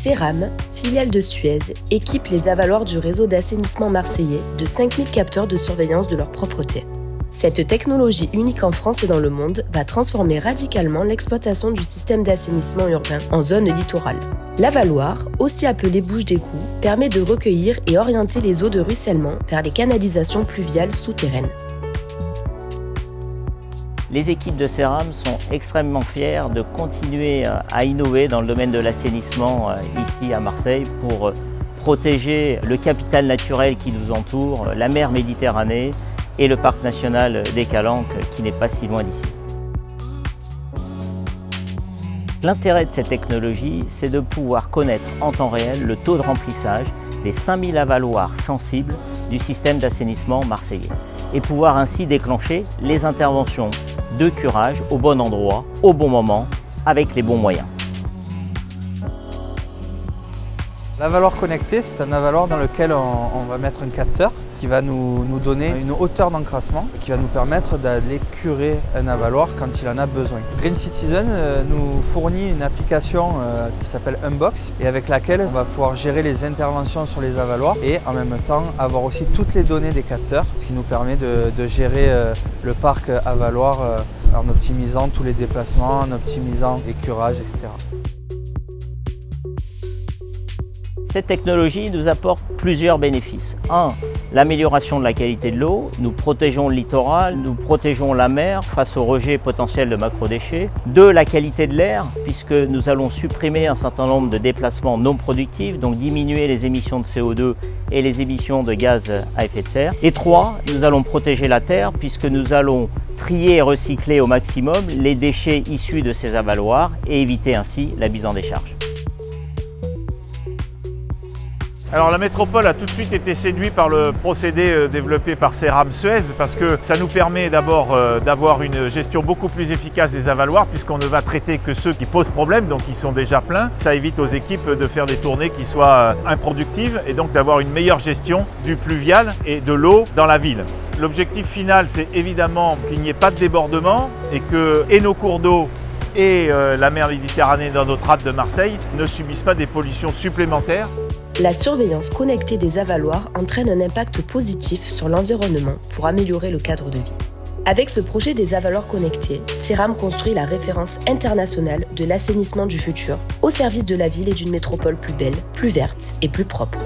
Ceram, filiale de Suez, équipe les avaloirs du réseau d'assainissement marseillais de 5000 capteurs de surveillance de leur propreté. Cette technologie unique en France et dans le monde va transformer radicalement l'exploitation du système d'assainissement urbain en zone littorale. L'avaloir, aussi appelé bouche d'égout, permet de recueillir et orienter les eaux de ruissellement vers les canalisations pluviales souterraines. Les équipes de Ceram sont extrêmement fiers de continuer à innover dans le domaine de l'assainissement ici à Marseille pour protéger le capital naturel qui nous entoure, la mer Méditerranée et le parc national des Calanques qui n'est pas si loin d'ici. L'intérêt de cette technologie, c'est de pouvoir connaître en temps réel le taux de remplissage des 5000 avaloirs sensibles du système d'assainissement marseillais et pouvoir ainsi déclencher les interventions de curage au bon endroit, au bon moment, avec les bons moyens. L'avaloir connecté, c'est un avaloir dans lequel on va mettre un capteur qui va nous donner une hauteur d'encrassement qui va nous permettre d'aller curer un avaloir quand il en a besoin. Green Citizen nous fournit une application qui s'appelle Unbox et avec laquelle on va pouvoir gérer les interventions sur les avaloirs et en même temps avoir aussi toutes les données des capteurs, ce qui nous permet de gérer le parc avaloir en optimisant tous les déplacements, en optimisant les curages, etc. Cette technologie nous apporte plusieurs bénéfices. 1. L'amélioration de la qualité de l'eau. Nous protégeons le littoral, nous protégeons la mer face au rejet potentiel de macrodéchets. 2. La qualité de l'air, puisque nous allons supprimer un certain nombre de déplacements non productifs, donc diminuer les émissions de CO2 et les émissions de gaz à effet de serre. Et 3. Nous allons protéger la terre, puisque nous allons trier et recycler au maximum les déchets issus de ces avaloirs et éviter ainsi la mise en décharge. Alors la métropole a tout de suite été séduite par le procédé développé par Ceram Suez parce que ça nous permet d'abord d'avoir une gestion beaucoup plus efficace des avaloirs puisqu'on ne va traiter que ceux qui posent problème, donc ils sont déjà pleins. Ça évite aux équipes de faire des tournées qui soient improductives et donc d'avoir une meilleure gestion du pluvial et de l'eau dans la ville. L'objectif final, c'est évidemment qu'il n'y ait pas de débordement et que nos cours d'eau et la mer Méditerranée dans notre rade de Marseille ne subissent pas des pollutions supplémentaires. La surveillance connectée des avaloirs entraîne un impact positif sur l'environnement pour améliorer le cadre de vie. Avec ce projet des avaloirs connectés, Ceram construit la référence internationale de l'assainissement du futur au service de la ville et d'une métropole plus belle, plus verte et plus propre.